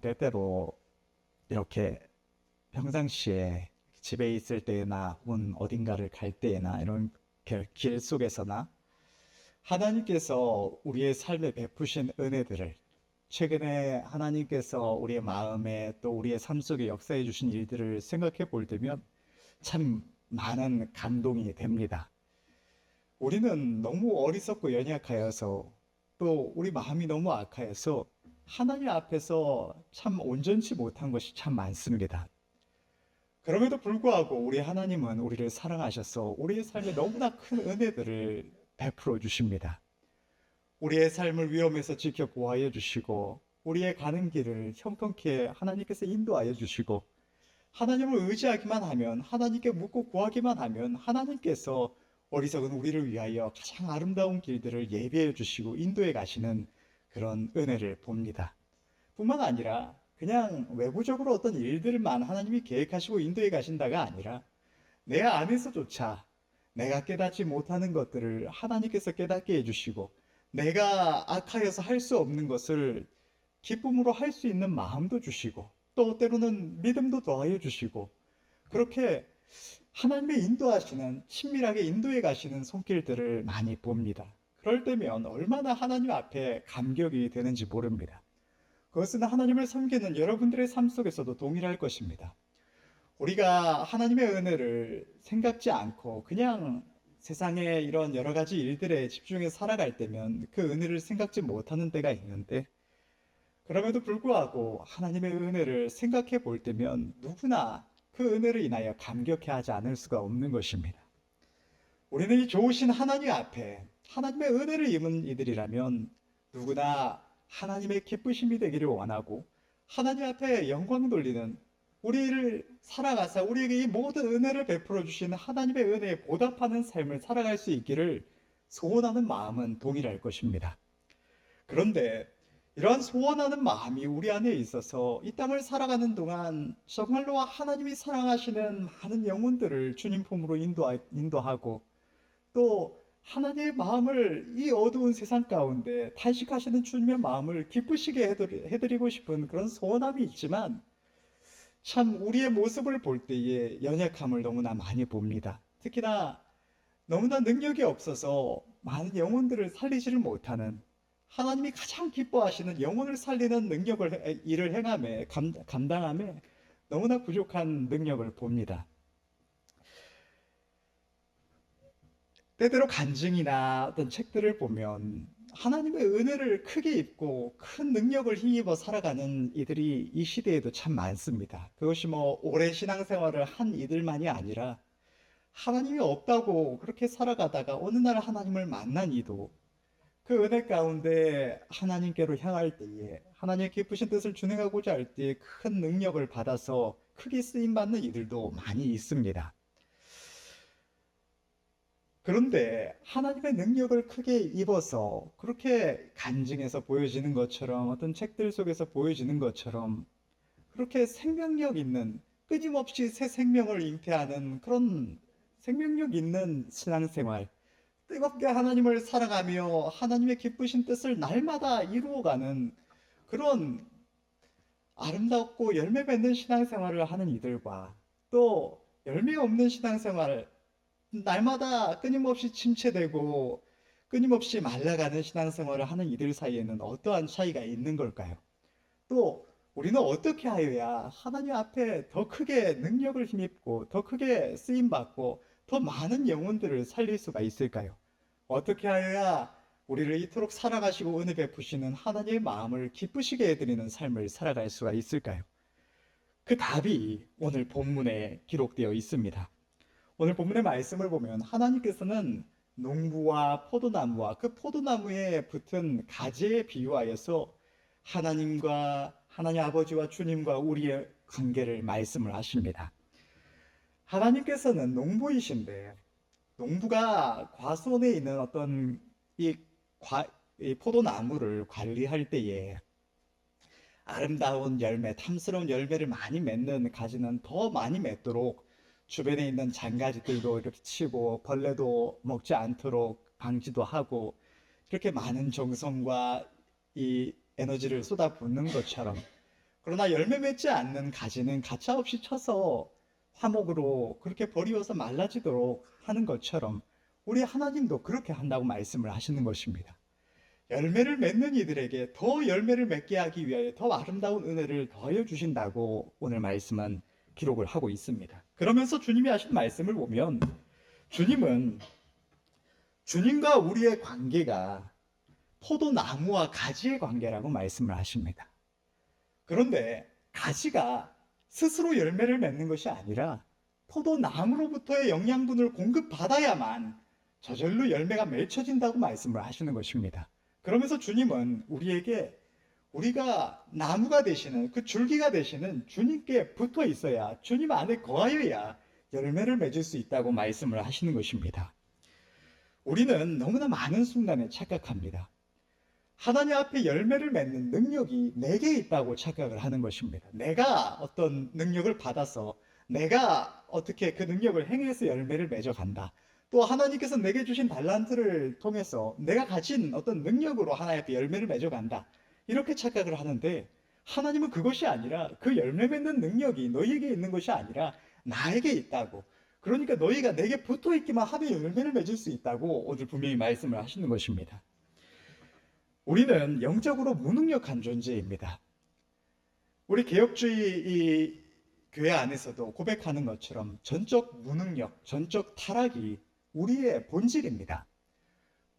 때때로 이렇게 평상시에 집에 있을 때나 혹은 어딘가를 갈 때나 이런 길 속에서나 하나님께서 우리의 삶에 베푸신 은혜들을, 최근에 하나님께서 우리의 마음에 또 우리의 삶 속에 역사해 주신 일들을 생각해 볼 때면 참 많은 감동이 됩니다. 우리는 너무 어리석고 연약하여서, 또 우리 마음이 너무 악하여서 하나님 앞에서 참 온전치 못한 것이 참 많습니다. 그럼에도 불구하고 우리 하나님은 우리를 사랑하셔서 우리의 삶에 너무나 큰 은혜들을 베풀어 주십니다. 우리의 삶을 위험에서 지켜 보호하여 주시고, 우리의 가는 길을 형통케 하나님께서 인도하여 주시고, 하나님을 의지하기만 하면, 하나님께 묻고 구하기만 하면 하나님께서 어리석은 우리를 위하여 가장 아름다운 길들을 예비해 주시고 인도해 가시는 그런 은혜를 봅니다. 뿐만 아니라 그냥 외부적으로 어떤 일들만 하나님이 계획하시고 인도해 가신다가 아니라, 내 안에서조차 내가 깨닫지 못하는 것들을 하나님께서 깨닫게 해주시고, 내가 악하여서 할 수 없는 것을 기쁨으로 할 수 있는 마음도 주시고, 또 때로는 믿음도 더하여 주시고, 그렇게 하나님의 인도하시는, 친밀하게 인도해 가시는 손길들을 많이 봅니다. 그럴 때면 얼마나 하나님 앞에 감격이 되는지 모릅니다. 그것은 하나님을 섬기는 여러분들의 삶 속에서도 동일할 것입니다. 우리가 하나님의 은혜를 생각지 않고 그냥 세상의 이런 여러 가지 일들에 집중해 살아갈 때면 그 은혜를 생각지 못하는 때가 있는데, 그럼에도 불구하고 하나님의 은혜를 생각해 볼 때면 누구나 그 은혜를 인하여 감격해 하지 않을 수가 없는 것입니다. 우리는 이 좋으신 하나님 앞에 하나님의 은혜를 입은 이들이라면 누구나 하나님의 기쁘심이 되기를 원하고, 하나님 앞에 영광 돌리는, 우리를 살아가사 우리에게 이 모든 은혜를 베풀어 주신 하나님의 은혜에 보답하는 삶을 살아갈 수 있기를 소원하는 마음은 동일할 것입니다. 그런데 이러한 소원하는 마음이 우리 안에 있어서 이 땅을 살아가는 동안 정말로 하나님이 사랑하시는 많은 영혼들을 주님 품으로 인도하고, 또 하나님의 마음을 이 어두운 세상 가운데 탄식하시는 주님의 마음을 기쁘시게 해드리고 싶은 그런 소원함이 있지만, 참 우리의 모습을 볼 때에 연약함을 너무나 많이 봅니다. 특히나 너무나 능력이 없어서 많은 영혼들을 살리지를 못하는, 하나님이 가장 기뻐하시는 영혼을 살리는 일을 행함에, 감당함에 너무나 부족한 능력을 봅니다. 때때로 간증이나 어떤 책들을 보면 하나님의 은혜를 크게 입고 큰 능력을 힘입어 살아가는 이들이 이 시대에도 참 많습니다. 그것이 뭐 오래 신앙생활을 한 이들만이 아니라 하나님이 없다고 그렇게 살아가다가 어느 날 하나님을 만난 이도, 그 은혜 가운데 하나님께로 향할 때에, 하나님의 기쁘신 뜻을 준행하고자 할 때에 큰 능력을 받아서 크게 쓰임받는 이들도 많이 있습니다. 그런데 하나님의 능력을 크게 입어서 그렇게 간증해서 보여지는 것처럼, 어떤 책들 속에서 보여지는 것처럼 그렇게 생명력 있는, 끊임없이 새 생명을 잉태하는 그런 생명력 있는 신앙생활, 뜨겁게 하나님을 사랑하며 하나님의 기쁘신 뜻을 날마다 이루어가는 그런 아름답고 열매 맺는 신앙생활을 하는 이들과, 또 열매 없는 신앙생활, 날마다 끊임없이 침체되고 끊임없이 말라가는 신앙생활을 하는 이들 사이에는 어떠한 차이가 있는 걸까요? 또 우리는 어떻게 하여야 하나님 앞에 더 크게 능력을 힘입고 더 크게 쓰임받고 더 많은 영혼들을 살릴 수가 있을까요? 어떻게 하여야 우리를 이토록 사랑하시고 은혜 베푸시는 하나님의 마음을 기쁘시게 해드리는 삶을 살아갈 수가 있을까요? 그 답이 오늘 본문에 기록되어 있습니다. 오늘 본문의 말씀을 보면 하나님께서는 농부와 포도나무와 그 포도나무에 붙은 가지에 비유하여서 하나님 아버지와 주님과 우리의 관계를 말씀을 하십니다. 하나님께서는 농부이신데, 농부가 과수원에 있는 어떤 이 포도나무를 관리할 때에 아름다운 열매, 탐스러운 열매를 많이 맺는 가지는 더 많이 맺도록 주변에 있는 장가지들도 이렇게 치고 벌레도 먹지 않도록 방지도 하고, 그렇게 많은 정성과 이 에너지를 쏟아붓는 것처럼 그러나 열매 맺지 않는 가지는 가차없이 쳐서 화목으로 그렇게 버리워서 말라지도록 하는 것처럼 우리 하나님도 그렇게 한다고 말씀을 하시는 것입니다. 열매를 맺는 이들에게 더 열매를 맺게 하기 위하여 더 아름다운 은혜를 더하여 주신다고 오늘 말씀은 기록을 하고 있습니다. 그러면서 주님이 하신 말씀을 보면 주님은 주님과 우리의 관계가 포도나무와 가지의 관계라고 말씀을 하십니다. 그런데 가지가 스스로 열매를 맺는 것이 아니라 포도나무로부터의 영양분을 공급받아야만 저절로 열매가 맺혀진다고 말씀을 하시는 것입니다. 그러면서 주님은 우리에게 우리가 나무가 되시는 그 줄기가 되시는 주님께 붙어 있어야, 주님 안에 거하여야 열매를 맺을 수 있다고 말씀을 하시는 것입니다. 우리는 너무나 많은 순간에 착각합니다. 하나님 앞에 열매를 맺는 능력이 내게 있다고 착각을 하는 것입니다. 내가 어떤 능력을 받아서 내가 어떻게 그 능력을 행해서 열매를 맺어간다. 또 하나님께서 내게 주신 달란트를 통해서 내가 가진 어떤 능력으로 하나님 앞에 열매를 맺어간다. 이렇게 착각을 하는데 하나님은 그것이 아니라 그 열매 맺는 능력이 너희에게 있는 것이 아니라 나에게 있다고. 그러니까 너희가 내게 붙어 있기만 하면 열매를 맺을 수 있다고 오늘 분명히 말씀을 하시는 것입니다. 우리는 영적으로 무능력한 존재입니다. 우리 개혁주의 이 교회 안에서도 고백하는 것처럼 전적 무능력, 전적 타락이 우리의 본질입니다.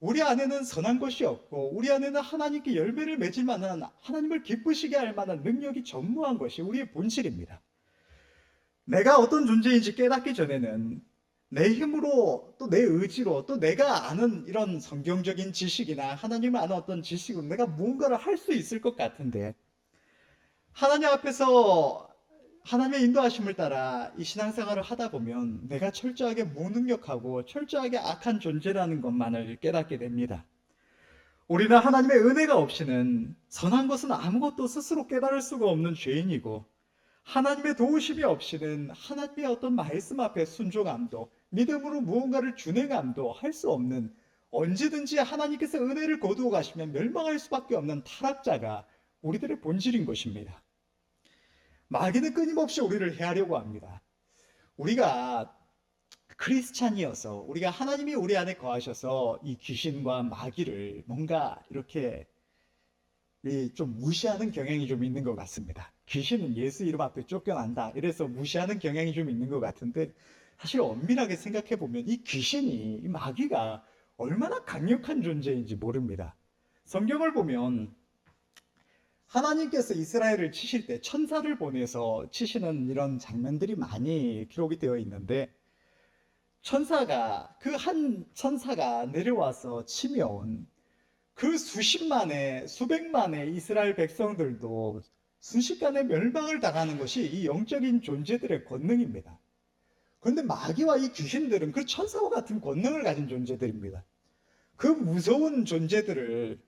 우리 안에는 선한 것이 없고 우리 안에는 하나님께 열매를 맺을 만한, 하나님을 기쁘시게 할 만한 능력이 전무한 것이 우리의 본질입니다. 내가 어떤 존재인지 깨닫기 전에는 내 힘으로 또 내 의지로 또 내가 아는 이런 성경적인 지식이나 하나님을 아는 어떤 지식으로 내가 무언가를 할 수 있을 것 같은데 하나님 앞에서 하나님의 인도하심을 따라 이 신앙생활을 하다 보면 내가 철저하게 무능력하고 철저하게 악한 존재라는 것만을 깨닫게 됩니다. 우리는 하나님의 은혜가 없이는 선한 것은 아무것도 스스로 깨달을 수가 없는 죄인이고 하나님의 도우심이 없이는 하나님의 어떤 말씀 앞에 순종함도 믿음으로 무언가를 준행함도 할 수 없는 언제든지 하나님께서 은혜를 거두어 가시면 멸망할 수밖에 없는 타락자가 우리들의 본질인 것입니다. 마귀는 끊임없이 우리를 해하려고 합니다. 우리가 크리스찬이어서 우리가 하나님이 우리 안에 거하셔서 이 귀신과 마귀를 뭔가 이렇게 좀 무시하는 경향이 좀 있는 것 같습니다. 귀신은 예수 이름 앞에 쫓겨난다 이래서 무시하는 경향이 좀 있는 것 같은데 사실 엄밀하게 생각해 보면 이 귀신이, 이 마귀가 얼마나 강력한 존재인지 모릅니다. 성경을 보면 하나님께서 이스라엘을 치실 때 천사를 보내서 치시는 이런 장면들이 많이 기록이 되어 있는데 천사가, 그 한 천사가 내려와서 치면 그 수십만의, 수백만의 이스라엘 백성들도 순식간에 멸망을 당하는 것이 이 영적인 존재들의 권능입니다. 그런데 마귀와 이 귀신들은 그 천사와 같은 권능을 가진 존재들입니다. 그 무서운 존재들을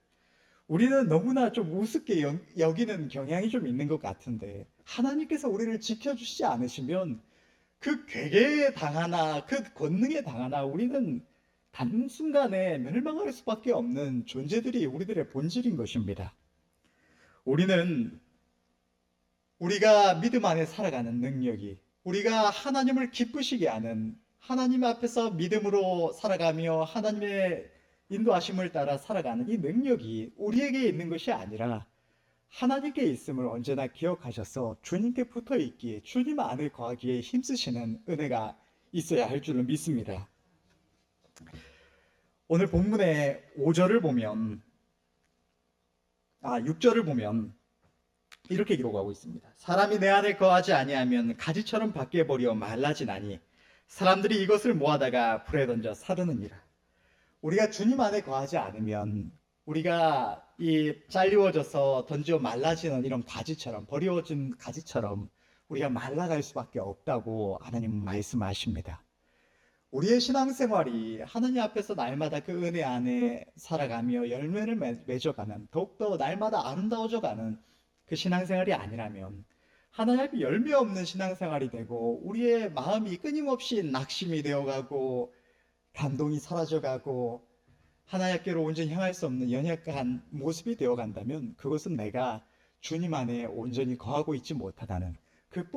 우리는 너무나 좀 우습게 여기는 경향이 좀 있는 것 같은데 하나님께서 우리를 지켜주시지 않으시면 그 괴계에 당하나 그 권능에 당하나 우리는 단순간에 멸망할 수밖에 없는 존재들이 우리들의 본질인 것입니다. 우리는 우리가 믿음 안에 살아가는 능력이, 우리가 하나님을 기쁘시게 하는, 하나님 앞에서 믿음으로 살아가며 하나님의 인도하심을 따라 살아가는 이 능력이 우리에게 있는 것이 아니라 하나님께 있음을 언제나 기억하셔서 주님께 붙어 있기에, 주님 안에 거하기에 힘쓰시는 은혜가 있어야 할 줄을 믿습니다. 오늘 본문의 5절을 보면 6절을 보면 이렇게 기록하고 있습니다. 사람이 내 안에 거하지 아니하면 가지처럼 밖에 버려 말라지나니 사람들이 이것을 모아다가 불에 던져 사르느니라. 우리가 주님 안에 거하지 않으면 우리가 이 잘리워져서 던져 말라지는 이런 가지처럼, 버려진 가지처럼 우리가 말라갈 수밖에 없다고 하나님은 말씀하십니다. 우리의 신앙생활이 하나님 앞에서 날마다 그 은혜 안에 살아가며 열매를 맺어가는, 더욱더 날마다 아름다워져가는 그 신앙생활이 아니라면 하나님 앞에 열매 없는 신앙생활이 되고 우리의 마음이 끊임없이 낙심이 되어가고 감동이 사라져가고 하나님께로 온전히 향할 수 없는 연약한 모습이 되어간다면 그것은 내가 주님 안에 온전히 거하고 있지 못하다는 그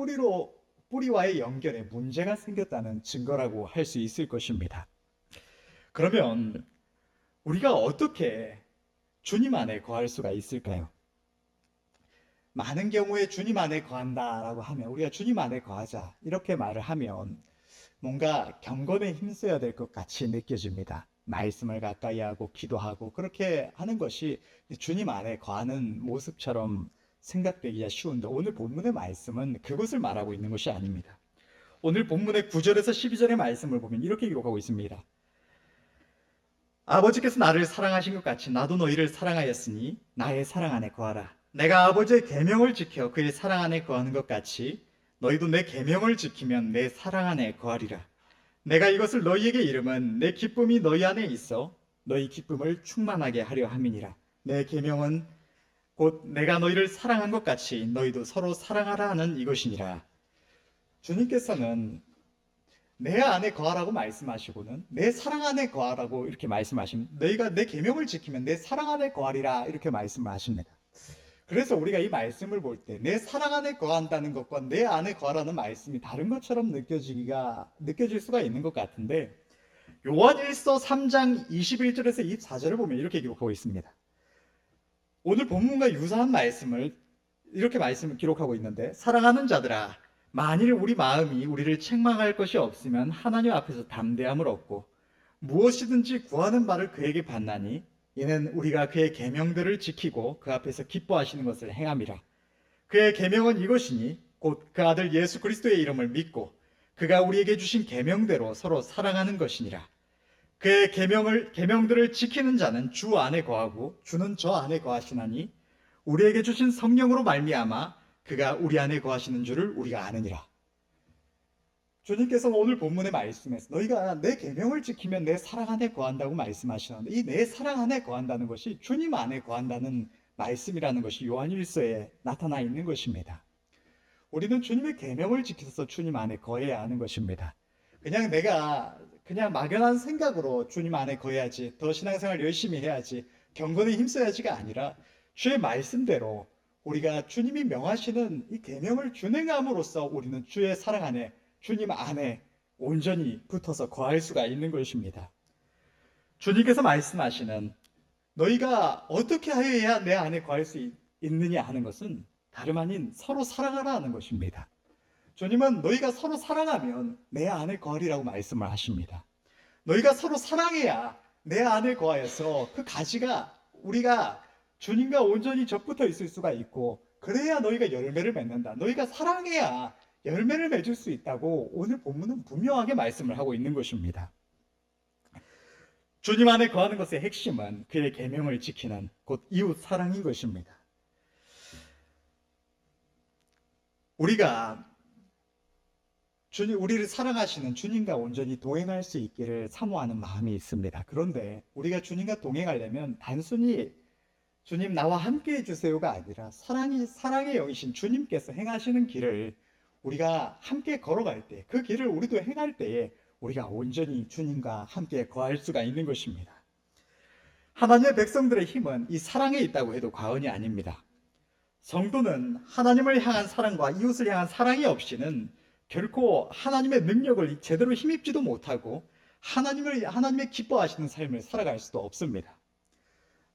뿌리와의 연결에 문제가 생겼다는 증거라고 할 수 있을 것입니다. 그러면 우리가 어떻게 주님 안에 거할 수가 있을까요? 많은 경우에 주님 안에 거한다라고 하면 우리가 주님 안에 거하자 이렇게 말을 하면 뭔가 경건에 힘써야 될 것 같이 느껴집니다. 말씀을 가까이 하고 기도하고 그렇게 하는 것이 주님 안에 거하는 모습처럼 생각되기가 쉬운데 오늘 본문의 말씀은 그것을 말하고 있는 것이 아닙니다. 오늘 본문의 9절에서 12절의 말씀을 보면 이렇게 기록하고 있습니다. 아버지께서 나를 사랑하신 것 같이 나도 너희를 사랑하였으니 나의 사랑 안에 거하라. 내가 아버지의 계명을 지켜 그의 사랑 안에 거하는 것 같이 너희도 내 계명을 지키면 내 사랑 안에 거하리라. 내가 이것을 너희에게 이름은 내 기쁨이 너희 안에 있어 너희 기쁨을 충만하게 하려 함이니라. 내 계명은 곧 내가 너희를 사랑한 것 같이 너희도 서로 사랑하라 하는 이것이니라. 주님께서는 내 안에 거하라고 말씀하시고는 내 사랑 안에 거하라고 이렇게 말씀하시면 너희가 내 계명을 지키면 내 사랑 안에 거하리라 이렇게 말씀하십니다. 그래서 우리가 이 말씀을 볼 때 내 사랑 안에 거한다는 것과 내 안에 거하라는 말씀이 다른 것처럼 느껴질 수가 있는 것 같은데 요한일서 3장 21절에서 24절을 보면 이렇게 기록하고 있습니다. 오늘 본문과 유사한 말씀을 이렇게 기록하고 있는데 사랑하는 자들아 만일 우리 마음이 우리를 책망할 것이 없으면 하나님 앞에서 담대함을 얻고 무엇이든지 구하는 바를 그에게 받나니 이는 우리가 그의 계명들을 지키고 그 앞에서 기뻐하시는 것을 행함이라. 그의 계명은 이것이니 곧 그 아들 예수 그리스도의 이름을 믿고 그가 우리에게 주신 계명대로 서로 사랑하는 것이니라. 그의 계명들을 지키는 자는 주 안에 거하고 주는 저 안에 거하시나니 우리에게 주신 성령으로 말미암아 그가 우리 안에 거하시는 줄을 우리가 아느니라. 주님께서는 오늘 본문의 말씀에서 너희가 내 계명을 지키면 내 사랑 안에 거한다고 말씀하시는데 이 내 사랑 안에 거한다는 것이 주님 안에 거한다는 말씀이라는 것이 요한일서에 나타나 있는 것입니다. 우리는 주님의 계명을 지켜서 주님 안에 거해야 하는 것입니다. 내가 막연한 생각으로 주님 안에 거해야지, 더 신앙생활 열심히 해야지, 경건에 힘써야지가 아니라 주의 말씀대로 우리가 주님이 명하시는 이 계명을 준행함으로써 우리는 주의 사랑 안에 주님 안에 온전히 붙어서 거할 수가 있는 것입니다. 주님께서 말씀하시는 너희가 어떻게 하여야 내 안에 거할 수 있느냐 하는 것은 다름 아닌 서로 사랑하라 하는 것입니다. 주님은 너희가 서로 사랑하면 내 안에 거하리라고 말씀을 하십니다. 너희가 서로 사랑해야 내 안에 거하여서 그 가지가 우리가 주님과 온전히 접붙어 있을 수가 있고 그래야 너희가 열매를 맺는다. 너희가 사랑해야 열매를 맺을 수 있다고 오늘 본문은 분명하게 말씀을 하고 있는 것입니다. 주님 안에 거하는 것의 핵심은 그의 계명을 지키는 곧 이웃 사랑인 것입니다. 우리가 우리를 사랑하시는 주님과 온전히 동행할 수 있기를 사모하는 마음이 있습니다. 그런데 우리가 주님과 동행하려면 단순히 주님 나와 함께 해주세요가 아니라 사랑의 영이신 주님께서 행하시는 길을 우리가 함께 걸어갈 때, 그 길을 우리도 행할 때에 우리가 온전히 주님과 함께 거할 수가 있는 것입니다. 하나님의 백성들의 힘은 이 사랑에 있다고 해도 과언이 아닙니다. 성도는 하나님을 향한 사랑과 이웃을 향한 사랑이 없이는 결코 하나님의 능력을 제대로 힘입지도 못하고 하나님의 기뻐하시는 삶을 살아갈 수도 없습니다.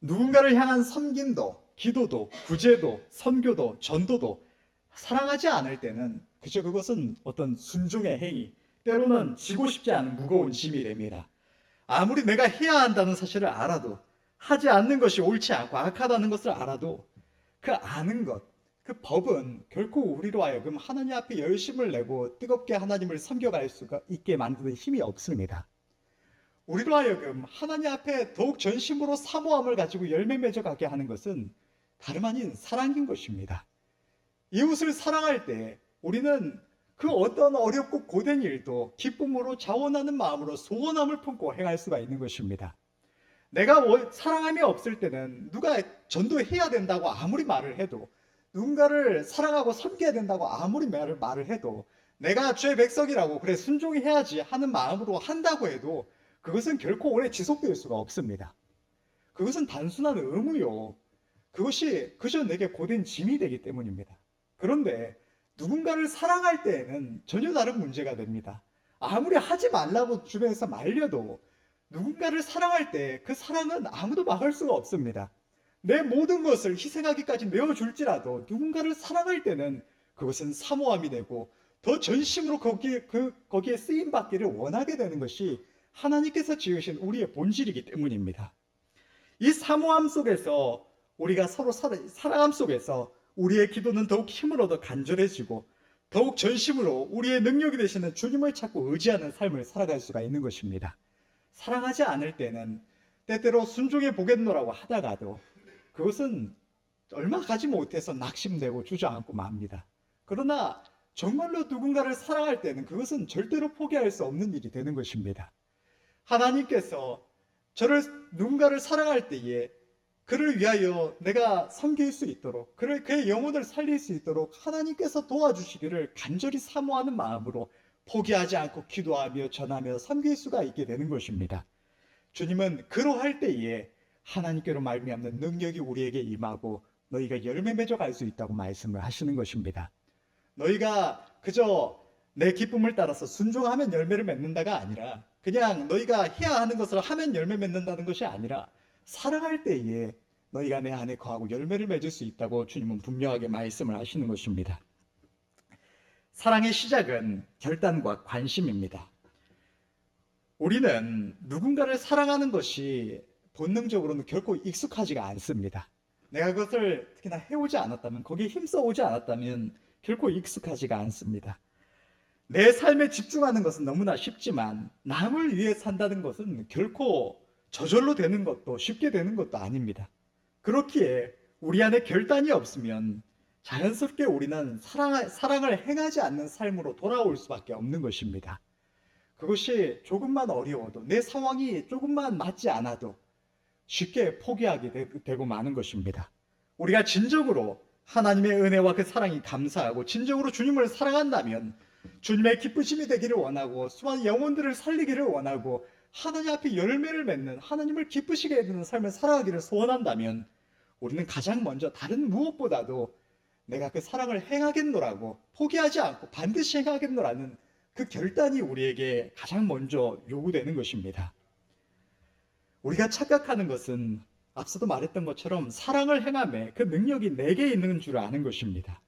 누군가를 향한 섬김도, 기도도, 구제도, 선교도, 전도도 사랑하지 않을 때는 그것은 어떤 순종의 행위, 때로는 지고 싶지 않은 무거운 짐이 됩니다. 아무리 내가 해야 한다는 사실을 알아도 하지 않는 것이 옳지 않고 악하다는 것을 알아도 그 아는 것, 그 법은 결코 우리로 하여금 하나님 앞에 열심을 내고 뜨겁게 하나님을 섬겨갈 수가 있게 만드는 힘이 없습니다. 우리로 하여금 하나님 앞에 더욱 전심으로 사모함을 가지고 열매 맺어가게 하는 것은 다름 아닌 사랑인 것입니다. 이웃을 사랑할 때 우리는 그 어떤 어렵고 고된 일도 기쁨으로 자원하는 마음으로 소원함을 품고 행할 수가 있는 것입니다. 내가 사랑함이 없을 때는 누가 전도해야 된다고 아무리 말을 해도 누군가를 사랑하고 섬겨야 된다고 아무리 말을 해도 내가 주의 백성이라고 그래 순종해야지 하는 마음으로 한다고 해도 그것은 결코 오래 지속될 수가 없습니다. 그것은 단순한 의무요. 그것이 그저 내게 고된 짐이 되기 때문입니다. 그런데 누군가를 사랑할 때에는 전혀 다른 문제가 됩니다. 아무리 하지 말라고 주변에서 말려도 누군가를 사랑할 때 그 사랑은 아무도 막을 수가 없습니다. 내 모든 것을 희생하기까지 내어줄지라도 누군가를 사랑할 때는 그것은 사모함이 되고 더 전심으로 거기에 쓰임 받기를 원하게 되는 것이 하나님께서 지으신 우리의 본질이기 때문입니다. 이 사모함 속에서 우리가 서로 사랑함 속에서 우리의 기도는 더욱 힘을 얻어 간절해지고 더욱 전심으로 우리의 능력이 되시는 주님을 찾고 의지하는 삶을 살아갈 수가 있는 것입니다. 사랑하지 않을 때는 때때로 순종해 보겠노라고 하다가도 그것은 얼마 가지 못해서 낙심되고 주저앉고 맙니다. 그러나 정말로 누군가를 사랑할 때는 그것은 절대로 포기할 수 없는 일이 되는 것입니다. 하나님께서 누군가를 사랑할 때에 그를 위하여 내가 섬길 수 있도록 그의 영혼을 살릴 수 있도록 하나님께서 도와주시기를 간절히 사모하는 마음으로 포기하지 않고 기도하며 전하며 섬길 수가 있게 되는 것입니다. 주님은 그러할 때에 하나님께로 말미암는 능력이 우리에게 임하고 너희가 열매 맺어 갈 수 있다고 말씀을 하시는 것입니다. 너희가 그저 내 기쁨을 따라서 순종하면 열매를 맺는다가 아니라 그냥 너희가 해야 하는 것을 하면 열매 맺는다는 것이 아니라 사랑할 때에 너희가 내 안에 거하고 열매를 맺을 수 있다고 주님은 분명하게 말씀을 하시는 것입니다. 사랑의 시작은 결단과 관심입니다. 우리는 누군가를 사랑하는 것이 본능적으로는 결코 익숙하지가 않습니다. 내가 그것을 특히나 해오지 않았다면, 거기에 힘써오지 않았다면 결코 익숙하지가 않습니다. 내 삶에 집중하는 것은 너무나 쉽지만 남을 위해 산다는 것은 결코 저절로 되는 것도 쉽게 되는 것도 아닙니다. 그렇기에 우리 안에 결단이 없으면 자연스럽게 우리는 사랑을 행하지 않는 삶으로 돌아올 수밖에 없는 것입니다. 그것이 조금만 어려워도 내 상황이 조금만 맞지 않아도 쉽게 포기하게 되고 마는 것입니다. 우리가 진정으로 하나님의 은혜와 그 사랑이 감사하고 진정으로 주님을 사랑한다면 주님의 기쁘심이 되기를 원하고 수많은 영혼들을 살리기를 원하고 하나님 앞에 열매를 맺는 하나님을 기쁘시게 해주는 삶을 살아가기를 소원한다면 우리는 가장 먼저 다른 무엇보다도 내가 그 사랑을 행하겠노라고 포기하지 않고 반드시 행하겠노라는 그 결단이 우리에게 가장 먼저 요구되는 것입니다. 우리가 착각하는 것은 앞서도 말했던 것처럼 사랑을 행함에 그 능력이 내게 있는 줄 아는 것입니다.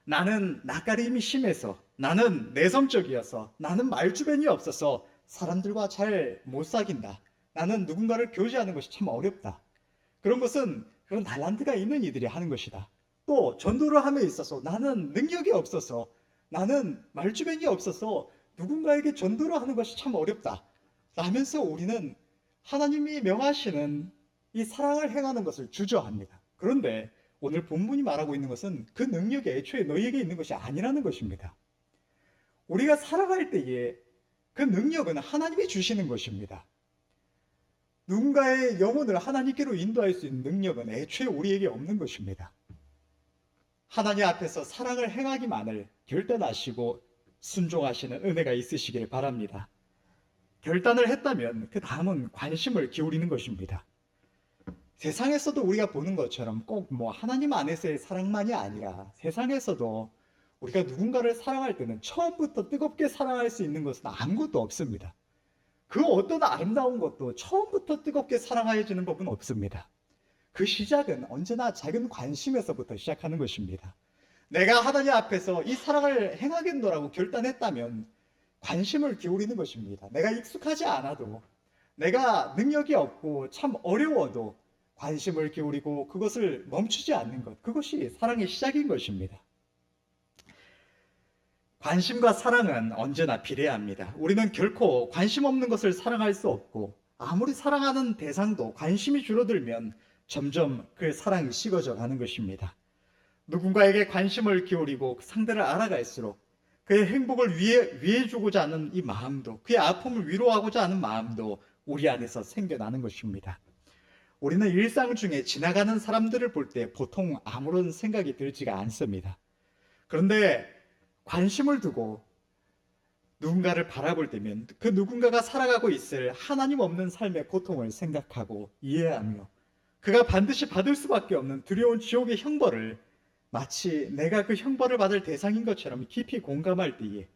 나는 낯가림이 심해서, 나는 내성적이어서, 나는 말주변이 없어서 사람들과 잘 못 사귄다. 나는 누군가를 교제하는 것이 참 어렵다. 그런 것은 그런 달란트가 있는 이들이 하는 것이다. 또 전도를 함에 있어서 나는 능력이 없어서, 나는 말주변이 없어서 누군가에게 전도를 하는 것이 참 어렵다. 라면서 우리는 하나님이 명하시는 이 사랑을 행하는 것을 주저합니다. 그런데 오늘 본문이 말하고 있는 것은 그 능력이 애초에 너희에게 있는 것이 아니라는 것입니다. 우리가 살아갈 때에 그 능력은 하나님이 주시는 것입니다. 누군가의 영혼을 하나님께로 인도할 수 있는 능력은 애초에 우리에게 없는 것입니다. 하나님 앞에서 사랑을 행하기만을 결단하시고 순종하시는 은혜가 있으시길 바랍니다. 결단을 했다면 그 다음은 관심을 기울이는 것입니다. 세상에서도 우리가 보는 것처럼 꼭 하나님 안에서의 사랑만이 아니라 세상에서도 우리가 누군가를 사랑할 때는 처음부터 뜨겁게 사랑할 수 있는 것은 아무것도 없습니다. 그 어떤 아름다운 것도 처음부터 뜨겁게 사랑해지는 법은 없습니다. 그 시작은 언제나 작은 관심에서부터 시작하는 것입니다. 내가 하나님 앞에서 이 사랑을 행하겠노라고 결단했다면 관심을 기울이는 것입니다. 내가 익숙하지 않아도, 내가 능력이 없고 참 어려워도 관심을 기울이고 그것을 멈추지 않는 것, 그것이 사랑의 시작인 것입니다. 관심과 사랑은 언제나 비례합니다. 우리는 결코 관심 없는 것을 사랑할 수 없고 아무리 사랑하는 대상도 관심이 줄어들면 점점 그 사랑이 식어져 가는 것입니다. 누군가에게 관심을 기울이고 상대를 알아갈수록 그의 행복을 위해주고자 하는 이 마음도, 그의 아픔을 위로하고자 하는 마음도 우리 안에서 생겨나는 것입니다. 우리는 일상 중에 지나가는 사람들을 볼 때 보통 아무런 생각이 들지가 않습니다. 그런데 관심을 두고 누군가를 바라볼 때면 그 누군가가 살아가고 있을 하나님 없는 삶의 고통을 생각하고 이해하며 그가 반드시 받을 수밖에 없는 두려운 지옥의 형벌을 마치 내가 그 형벌을 받을 대상인 것처럼 깊이 공감할 때에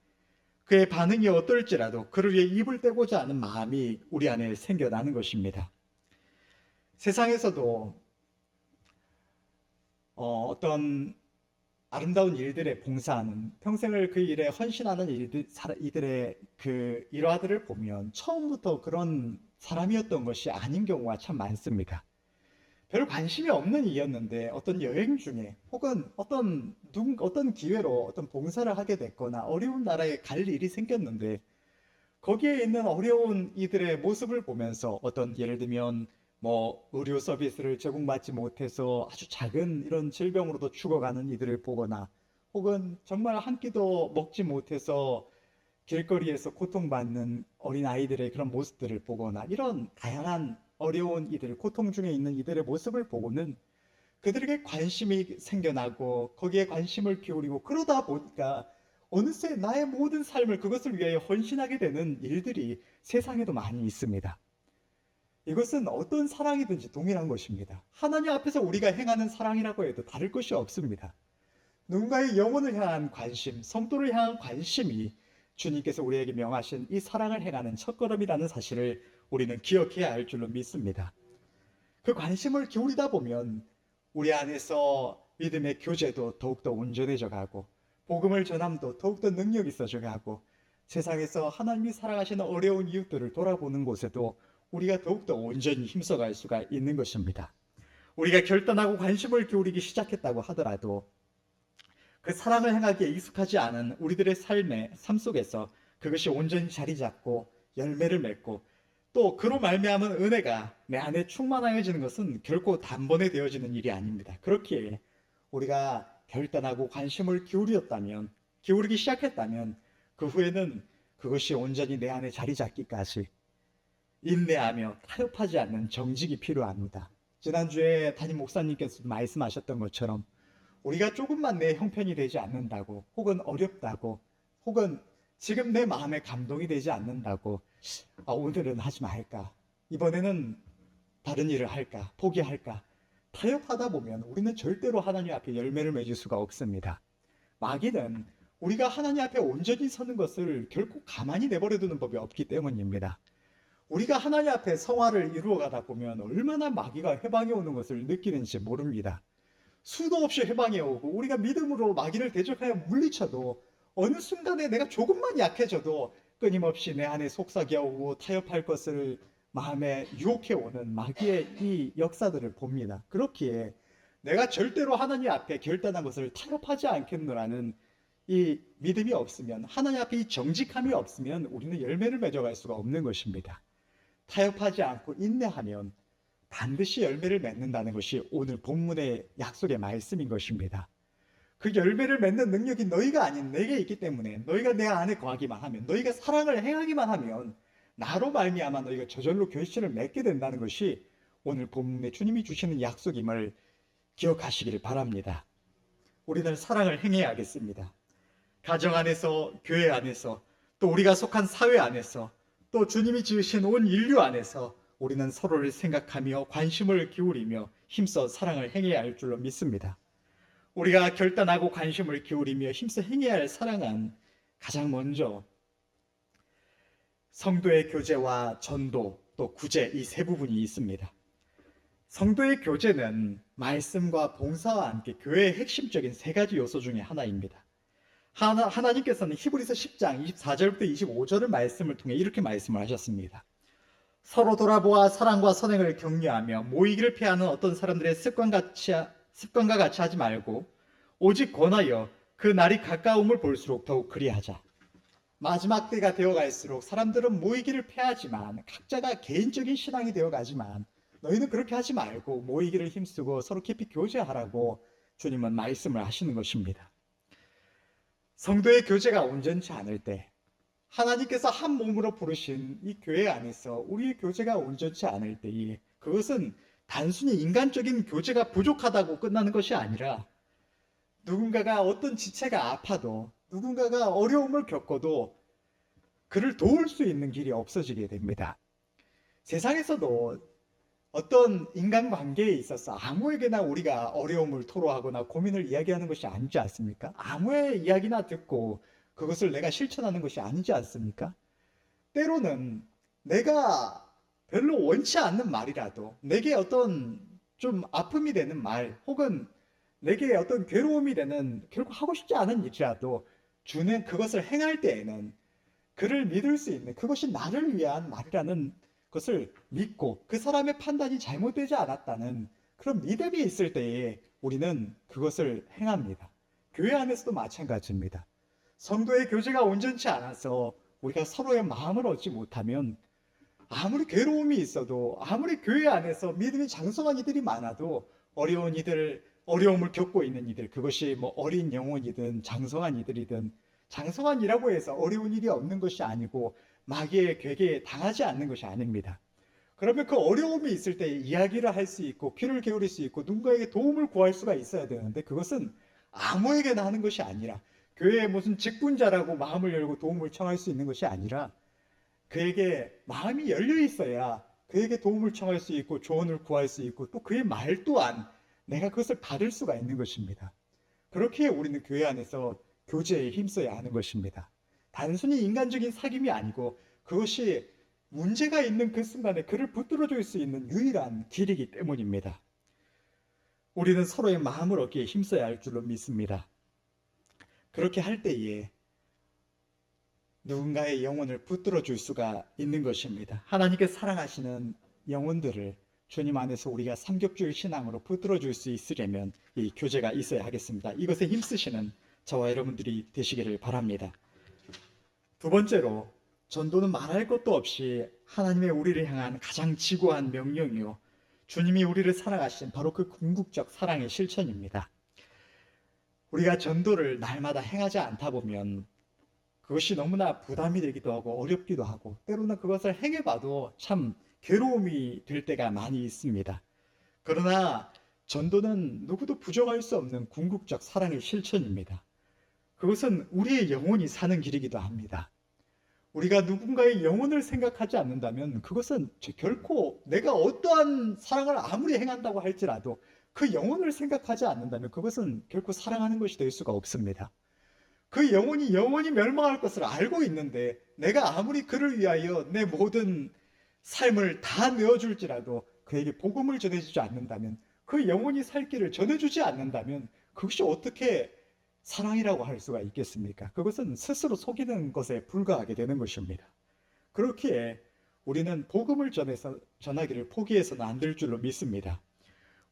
그의 반응이 어떨지라도 그를 위해 입을 떼고자 하는 마음이 우리 안에 생겨나는 것입니다. 세상에서도 어떤 아름다운 일들에 봉사하는, 평생을 그 일에 헌신하는 이들의 그 일화들을 보면 처음부터 그런 사람이었던 것이 아닌 경우가 참 많습니다. 별 관심이 없는 이였는데 어떤 여행 중에 혹은 어떤 기회로 어떤 봉사를 하게 됐거나 어려운 나라에 갈 일이 생겼는데 거기에 있는 어려운 이들의 모습을 보면서 어떤 예를 들면 뭐 의료 서비스를 제공받지 못해서 아주 작은 이런 질병으로도 죽어가는 이들을 보거나 혹은 정말 한 끼도 먹지 못해서 길거리에서 고통받는 어린 아이들의 그런 모습들을 보거나 이런 다양한 어려운 이들, 고통 중에 있는 이들의 모습을 보고는 그들에게 관심이 생겨나고 거기에 관심을 기울이고 그러다 보니까 어느새 나의 모든 삶을 그것을 위하여 헌신하게 되는 일들이 세상에도 많이 있습니다. 이것은 어떤 사랑이든지 동일한 것입니다. 하나님 앞에서 우리가 행하는 사랑이라고 해도 다를 것이 없습니다. 누군가의 영혼을 향한 관심, 성도를 향한 관심이 주님께서 우리에게 명하신 이 사랑을 행하는 첫걸음이라는 사실을 우리는 기억해야 할 줄로 믿습니다. 그 관심을 기울이다 보면 우리 안에서 믿음의 교제도 더욱더 온전해져 가고 복음을 전함도 더욱더 능력 있어져 가고 세상에서 하나님이 사랑하시는 어려운 이웃들을 돌아보는 곳에도 우리가 더욱더 온전히 힘써갈 수가 있는 것입니다. 우리가 결단하고 관심을 기울이기 시작했다고 하더라도 그 사랑을 행하기에 익숙하지 않은 우리들의 삶 속에서 그것이 온전히 자리 잡고 열매를 맺고 또 그로 말미암은 은혜가 내 안에 충만하여지는 것은 결코 단번에 되어지는 일이 아닙니다. 그렇기에 우리가 결단하고 관심을 기울이기 시작했다면 그 후에는 그것이 온전히 내 안에 자리 잡기까지 인내하며 타협하지 않는 정직이 필요합니다. 지난주에 담임 목사님께서 말씀하셨던 것처럼 우리가 조금만 내 형편이 되지 않는다고 혹은 어렵다고 혹은 지금 내 마음에 감동이 되지 않는다고 오늘은 하지 말까, 이번에는 다른 일을 할까, 포기할까 타협하다 보면 우리는 절대로 하나님 앞에 열매를 맺을 수가 없습니다. 마귀는 우리가 하나님 앞에 온전히 서는 것을 결코 가만히 내버려 두는 법이 없기 때문입니다. 우리가 하나님 앞에 성화를 이루어 가다 보면 얼마나 마귀가 해방해 오는 것을 느끼는지 모릅니다. 수도 없이 해방해 오고 우리가 믿음으로 마귀를 대적하여 물리쳐도 어느 순간에 내가 조금만 약해져도 끊임없이 내 안에 속삭여 오고 타협할 것을 마음에 유혹해 오는 마귀의 이 역사들을 봅니다. 그렇기에 내가 절대로 하나님 앞에 결단한 것을 타협하지 않겠노라는 이 믿음이 없으면, 하나님 앞에 이 정직함이 없으면 우리는 열매를 맺어갈 수가 없는 것입니다. 타협하지 않고 인내하면 반드시 열매를 맺는다는 것이 오늘 본문의 약속의 말씀인 것입니다. 그 열매를 맺는 능력이 너희가 아닌 내게 있기 때문에 너희가 내 안에 거하기만 하면, 너희가 사랑을 행하기만 하면 나로 말미암아 너희가 저절로 결실을 맺게 된다는 것이 오늘 본문에 주님이 주시는 약속임을 기억하시기를 바랍니다. 우리는 사랑을 행해야 하겠습니다. 가정 안에서, 교회 안에서, 또 우리가 속한 사회 안에서, 또 주님이 지으신 온 인류 안에서 우리는 서로를 생각하며 관심을 기울이며 힘써 사랑을 행해야 할 줄로 믿습니다. 우리가 결단하고 관심을 기울이며 힘써 행해야 할 사랑은 가장 먼저 성도의 교제와 전도, 또 구제, 이 세 부분이 있습니다. 성도의 교제는 말씀과 봉사와 함께 교회의 핵심적인 세 가지 요소 중에 하나입니다. 하나님께서는 히브리서 10장 24절부터 25절의 말씀을 통해 이렇게 말씀을 하셨습니다. 서로 돌아보아 사랑과 선행을 격려하며 모이기를 피하는 어떤 사람들의 습관과 같이 하지 말고 오직 권하여 그 날이 가까움을 볼수록 더욱 그리하자. 마지막 때가 되어갈수록 사람들은 모이기를 피하지만 각자가 개인적인 신앙이 되어가지만 너희는 그렇게 하지 말고 모이기를 힘쓰고 서로 깊이 교제하라고 주님은 말씀을 하시는 것입니다. 성도의 교제가 온전치 않을 때, 하나님께서 한 몸으로 부르신 이 교회 안에서 우리의 교제가 온전치 않을 때에 그것은 단순히 인간적인 교제가 부족하다고 끝나는 것이 아니라 누군가가 어떤 지체가 아파도, 누군가가 어려움을 겪어도 그를 도울 수 있는 길이 없어지게 됩니다. 세상에서도 어떤 인간관계에 있어서 아무에게나 우리가 어려움을 토로하거나 고민을 이야기하는 것이 아니지 않습니까? 아무의 이야기나 듣고 그것을 내가 실천하는 것이 아니지 않습니까? 때로는 내가 별로 원치 않는 말이라도 내게 어떤 좀 아픔이 되는 말 혹은 내게 어떤 괴로움이 되는 결국 하고 싶지 않은 일이라도 주는 그것을 행할 때에는 그를 믿을 수 있는 그것이 나를 위한 말이라는 것을 믿고 그 사람의 판단이 잘못되지 않았다는 그런 믿음이 있을 때에 우리는 그것을 행합니다. 교회 안에서도 마찬가지입니다. 성도의 교제가 온전치 않아서 우리가 서로의 마음을 얻지 못하면 아무리 괴로움이 있어도 아무리 교회 안에서 믿음이 장성한 이들이 많아도 어려운 이들, 어려움을 겪고 있는 이들, 그것이 뭐 어린 영혼이든 장성한 이들이든 장성한 이라고 해서 어려운 일이 없는 것이 아니고 마귀의 괴계에 당하지 않는 것이 아닙니다. 그러면 그 어려움이 있을 때 이야기를 할 수 있고 귀를 기울일 수 있고 누군가에게 도움을 구할 수가 있어야 되는데 그것은 아무에게나 하는 것이 아니라 교회에 무슨 직분자라고 마음을 열고 도움을 청할 수 있는 것이 아니라 그에게 마음이 열려 있어야 그에게 도움을 청할 수 있고 조언을 구할 수 있고 또 그의 말 또한 내가 그것을 받을 수가 있는 것입니다. 그렇게 우리는 교회 안에서 교제에 힘써야 하는 것입니다. 단순히 인간적인 사귐이 아니고 그것이 문제가 있는 그 순간에 그를 붙들어 줄 수 있는 유일한 길이기 때문입니다. 우리는 서로의 마음을 얻기에 힘써야 할 줄로 믿습니다. 그렇게 할 때에 누군가의 영혼을 붙들어 줄 수가 있는 것입니다. 하나님께 사랑하시는 영혼들을 주님 안에서 우리가 삼겹줄 신앙으로 붙들어 줄 수 있으려면 이 교제가 있어야 하겠습니다. 이것에 힘쓰시는 저와 여러분들이 되시기를 바랍니다. 두 번째로 전도는 말할 것도 없이 하나님의 우리를 향한 가장 지고한 명령이요 주님이 우리를 사랑하신 바로 그 궁극적 사랑의 실천입니다. 우리가 전도를 날마다 행하지 않다 보면 그것이 너무나 부담이 되기도 하고 어렵기도 하고 때로는 그것을 행해봐도 참 괴로움이 될 때가 많이 있습니다. 그러나 전도는 누구도 부정할 수 없는 궁극적 사랑의 실천입니다. 그것은 우리의 영혼이 사는 길이기도 합니다. 우리가 누군가의 영혼을 생각하지 않는다면 그것은 결코 내가 어떠한 사랑을 아무리 행한다고 할지라도 그 영혼을 생각하지 않는다면 그것은 결코 사랑하는 것이 될 수가 없습니다. 그 영혼이 영원히 멸망할 것을 알고 있는데 내가 아무리 그를 위하여 내 모든 삶을 다 내어줄지라도 그에게 복음을 전해주지 않는다면 그 영혼이 살 길을 전해주지 않는다면 그것이 어떻게 사랑이라고 할 수가 있겠습니까? 그것은 스스로 속이는 것에 불과하게 되는 것입니다. 그렇기에 우리는 복음을 전하기를 포기해서는 안 될 줄로 믿습니다.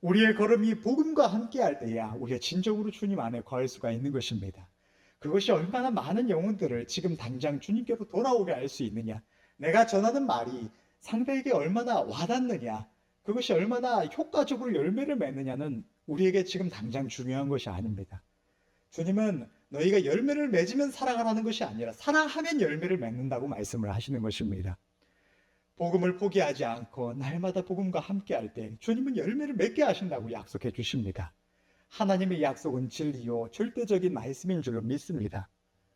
우리의 걸음이 복음과 함께 할 때야 우리가 진정으로 주님 안에 거할 수가 있는 것입니다. 그것이 얼마나 많은 영혼들을 지금 당장 주님께로 돌아오게 할 수 있느냐, 내가 전하는 말이 상대에게 얼마나 와닿느냐, 그것이 얼마나 효과적으로 열매를 맺느냐는 우리에게 지금 당장 중요한 것이 아닙니다. 주님은 너희가 열매를 맺으면 사랑하라는 것이 아니라 사랑하면 열매를 맺는다고 말씀을 하시는 것입니다. 복음을 포기하지 않고 날마다 복음과 함께 할 때 주님은 열매를 맺게 하신다고 약속해 주십니다. 하나님의 약속은 진리요 절대적인 말씀인 줄로 믿습니다.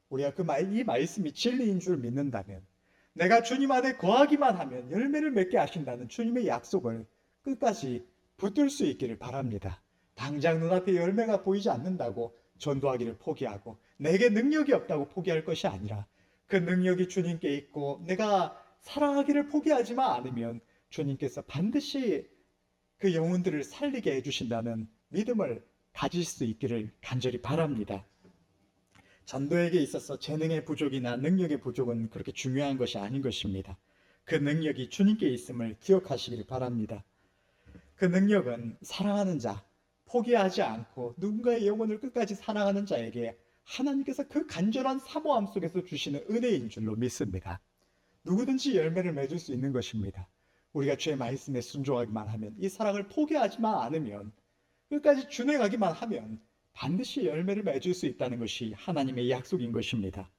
우리가 이 말씀이 진리인 줄 믿는다면 내가 주님 안에 거하기만 하면 열매를 맺게 하신다는 주님의 약속을 끝까지 붙들 수 있기를 바랍니다. 당장 눈앞에 열매가 보이지 않는다고 전도하기를 포기하고 내게 능력이 없다고 포기할 것이 아니라 그 능력이 주님께 있고 내가 사랑하기를 포기하지만 않으면 주님께서 반드시 그 영혼들을 살리게 해주신다는 믿음을 가질 수 있기를 간절히 바랍니다. 전도에게 있어서 재능의 부족이나 능력의 부족은 그렇게 중요한 것이 아닌 것입니다. 그 능력이 주님께 있음을 기억하시길 바랍니다. 그 능력은 사랑하는 자, 포기하지 않고 누군가의 영혼을 끝까지 사랑하는 자에게 하나님께서 그 간절한 사모함 속에서 주시는 은혜인 줄로 믿습니다. 누구든지 열매를 맺을 수 있는 것입니다. 우리가 주의 말씀에 순종하기만 하면, 이 사랑을 포기하지만 않으면, 끝까지 준행하기만 하면 반드시 열매를 맺을 수 있다는 것이 하나님의 약속인 것입니다.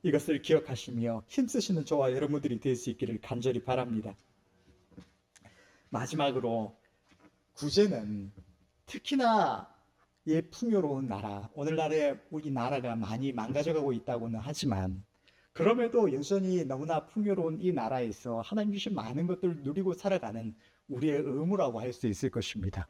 이것을 기억하시며 힘쓰시는 저와 여러분들이 될 수 있기를 간절히 바랍니다. 마지막으로 구제는 특히나 이 풍요로운 나라, 오늘날의 우리 나라가 많이 망가져가고 있다고는 하지만 그럼에도 여전히 너무나 풍요로운 이 나라에서 하나님 주신 많은 것들을 누리고 살아가는 우리의 의무라고 할 수 있을 것입니다.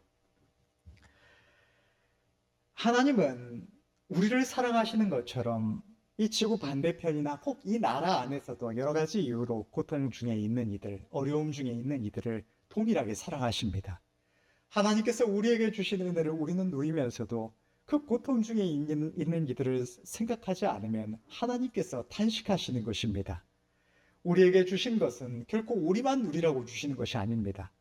하나님은 우리를 사랑하시는 것처럼 이 지구 반대편이나 혹 이 나라 안에서도 여러 가지 이유로 고통 중에 있는 이들, 어려움 중에 있는 이들을 동일하게 사랑하십니다. 하나님께서 우리에게 주신 은혜를 우리는 누리면서도 그 고통 중에 있는 이들을 생각하지 않으면 하나님께서 단식하시는 것입니다. 우리에게 주신 것은 결코 우리만 누리라고 주시는 것이 아닙니다.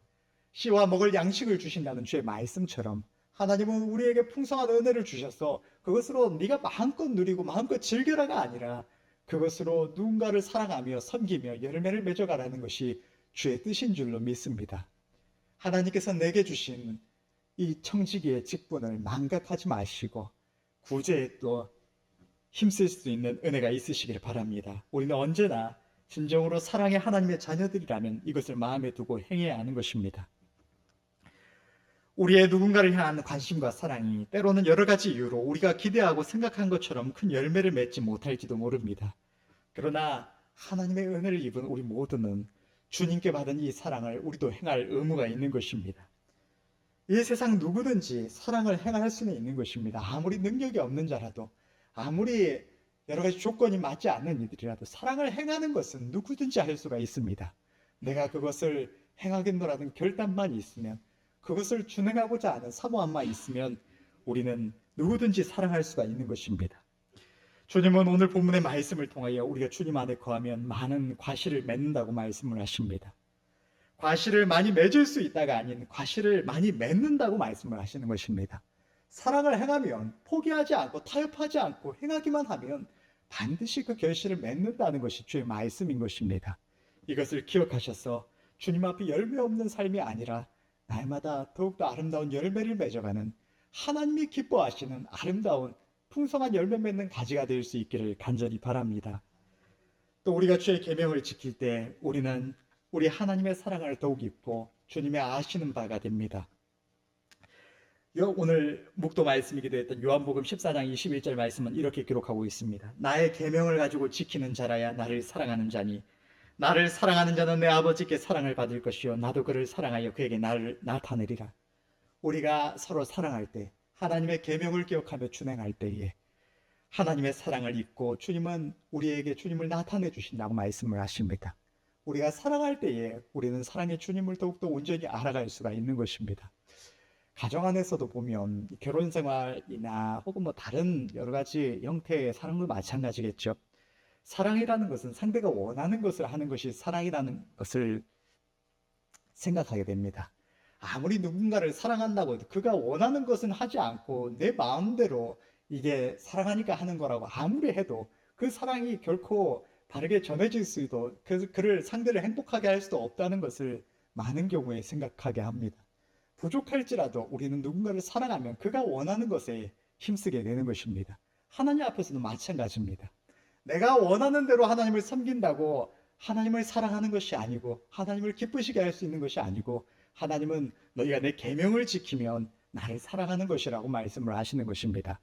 씨와 먹을 양식을 주신다는 주의 말씀처럼 하나님은 우리에게 풍성한 은혜를 주셔서 그것으로 네가 마음껏 누리고 마음껏 즐겨라가 아니라 그것으로 누군가를 사랑하며 섬기며 열매를 맺어가라는 것이 주의 뜻인 줄로 믿습니다. 하나님께서 내게 주신 이 청지기의 직분을 망각하지 마시고 구제에 또 힘쓸 수 있는 은혜가 있으시길 바랍니다. 우리는 언제나 진정으로 사랑의 하나님의 자녀들이라면 이것을 마음에 두고 행해야 하는 것입니다. 우리의 누군가를 향한 관심과 사랑이 때로는 여러 가지 이유로 우리가 기대하고 생각한 것처럼 큰 열매를 맺지 못할지도 모릅니다. 그러나 하나님의 은혜를 입은 우리 모두는 주님께 받은 이 사랑을 우리도 행할 의무가 있는 것입니다. 이 세상 누구든지 사랑을 행할 수는 있는 것입니다. 아무리 능력이 없는 자라도, 아무리 여러 가지 조건이 맞지 않는 이들이라도 사랑을 행하는 것은 누구든지 할 수가 있습니다. 내가 그것을 행하겠노라는 결단만 있으면, 그것을 준행하고자 하는 사모함만 있으면 우리는 누구든지 사랑할 수가 있는 것입니다. 주님은 오늘 본문의 말씀을 통하여 우리가 주님 안에 거하면 많은 과실을 맺는다고 말씀을 하십니다. 과실을 많이 맺을 수 있다가 아닌 과실을 많이 맺는다고 말씀을 하시는 것입니다. 사랑을 행하면 포기하지 않고 타협하지 않고 행하기만 하면 반드시 그 결실을 맺는다는 것이 주의 말씀인 것입니다. 이것을 기억하셔서 주님 앞에 열매 없는 삶이 아니라 날마다 더욱더 아름다운 열매를 맺어가는 하나님이 기뻐하시는 아름다운 풍성한 열매 맺는 가지가 될 수 있기를 간절히 바랍니다. 또 우리가 주의 계명을 지킬 때 우리는 우리 하나님의 사랑을 더욱 입고 주님의 아시는 바가 됩니다. 오늘 묵도 말씀이기도 했던 요한복음 14장 21절 말씀은 이렇게 기록하고 있습니다. 나의 계명을 가지고 지키는 자라야 나를 사랑하는 자니 나를 사랑하는 자는 내 아버지께 사랑을 받을 것이요 나도 그를 사랑하여 그에게 나를 나타내리라. 우리가 서로 사랑할 때 하나님의 계명을 기억하며 준행할 때에 하나님의 사랑을 입고 주님은 우리에게 주님을 나타내 주신다고 말씀을 하십니다. 우리가 사랑할 때에 우리는 사랑의 주님을 더욱더 온전히 알아갈 수가 있는 것입니다. 가정 안에서도 보면 결혼 생활이나 혹은 다른 여러 가지 형태의 사랑도 마찬가지겠죠. 사랑이라는 것은 상대가 원하는 것을 하는 것이 사랑이라는 것을 생각하게 됩니다. 아무리 누군가를 사랑한다고 해도 그가 원하는 것은 하지 않고 내 마음대로 이게 사랑하니까 하는 거라고 아무리 해도 그 사랑이 결코 바르게 전해질 수도 그를 상대를 행복하게 할 수도 없다는 것을 많은 경우에 생각하게 합니다. 부족할지라도 우리는 누군가를 사랑하면 그가 원하는 것에 힘쓰게 되는 것입니다. 하나님 앞에서도 마찬가지입니다. 내가 원하는 대로 하나님을 섬긴다고 하나님을 사랑하는 것이 아니고 하나님을 기쁘시게 할 수 있는 것이 아니고 하나님은 너희가 내 계명을 지키면 나를 사랑하는 것이라고 말씀을 하시는 것입니다.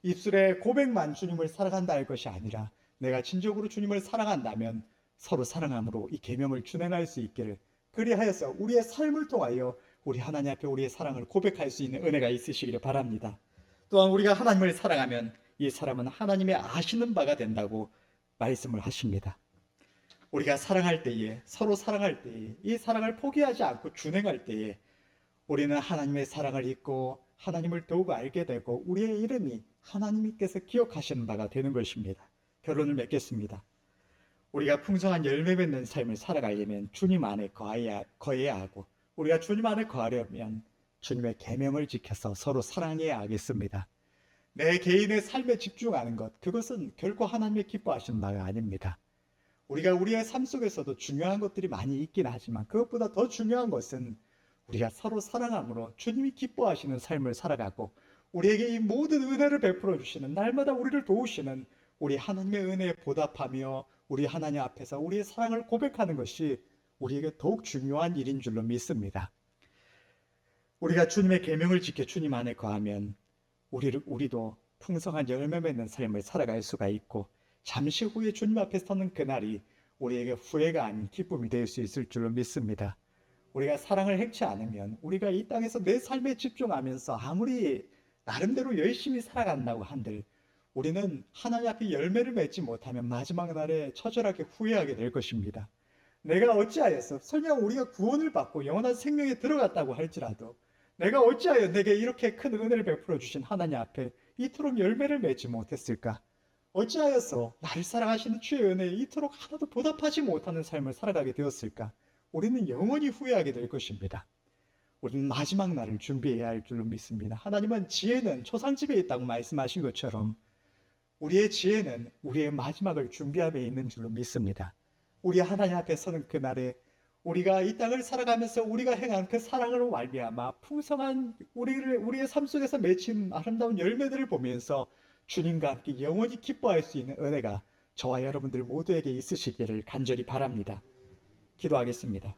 입술에 고백만 주님을 사랑한다 할 것이 아니라 내가 진정으로 주님을 사랑한다면 서로 사랑함으로 이 계명을 준행할 수 있기를 그리하여서 우리의 삶을 통하여 우리 하나님 앞에 우리의 사랑을 고백할 수 있는 은혜가 있으시기를 바랍니다. 또한 우리가 하나님을 사랑하면 이 사람은 하나님의 아시는 바가 된다고 말씀을 하십니다. 우리가 사랑할 때에 서로 사랑할 때에 이 사랑을 포기하지 않고 준행할 때에 우리는 하나님의 사랑을 잊고 하나님을 더욱 알게 되고 우리의 이름이 하나님께서 기억하시는 바가 되는 것입니다. 결론을 맺겠습니다. 우리가 풍성한 열매 맺는 삶을 살아가려면 주님 안에 거해야 하고 우리가 주님 안에 거하려면 주님의 계명을 지켜서 서로 사랑해야 하겠습니다. 내 개인의 삶에 집중하는 것, 그것은 결코 하나님의 기뻐하시는 바가 아닙니다. 우리가 우리의 삶 속에서도 중요한 것들이 많이 있긴 하지만 그것보다 더 중요한 것은 우리가 서로 사랑함으로 주님이 기뻐하시는 삶을 살아가고 우리에게 이 모든 은혜를 베풀어 주시는 날마다 우리를 도우시는 우리 하나님의 은혜에 보답하며 우리 하나님 앞에서 우리의 사랑을 고백하는 것이 우리에게 더욱 중요한 일인 줄로 믿습니다. 우리가 주님의 계명을 지켜 주님 안에 거하면 우리도 풍성한 열매 맺는 삶을 살아갈 수가 있고 잠시 후에 주님 앞에 서는 그날이 우리에게 후회가 아닌 기쁨이 될 수 있을 줄로 믿습니다. 우리가 사랑을 행치 않으면 우리가 이 땅에서 내 삶에 집중하면서 아무리 나름대로 열심히 살아간다고 한들 우리는 하나님 앞에 열매를 맺지 못하면 마지막 날에 처절하게 후회하게 될 것입니다. 내가 어찌하여서 설령 우리가 구원을 받고 영원한 생명에 들어갔다고 할지라도 내가 어찌하여 내게 이렇게 큰 은혜를 베풀어 주신 하나님 앞에 이토록 열매를 맺지 못했을까? 어찌하여서 나를 사랑하시는 주의 은혜에 이토록 하나도 보답하지 못하는 삶을 살아가게 되었을까? 우리는 영원히 후회하게 될 것입니다. 우리는 마지막 날을 준비해야 할 줄로 믿습니다. 하나님은 지혜는 초상집에 있다고 말씀하신 것처럼 우리의 지혜는 우리의 마지막을 준비함에 있는 줄로 믿습니다. 우리 하나님 앞에 서는 그날에 우리가 이 땅을 살아가면서 우리가 행한 그 사랑으로 말미암아 풍성한 우리의 삶 속에서 맺힌 아름다운 열매들을 보면서 주님과 함께 영원히 기뻐할 수 있는 은혜가 저와 여러분들 모두에게 있으시기를 간절히 바랍니다. 기도하겠습니다.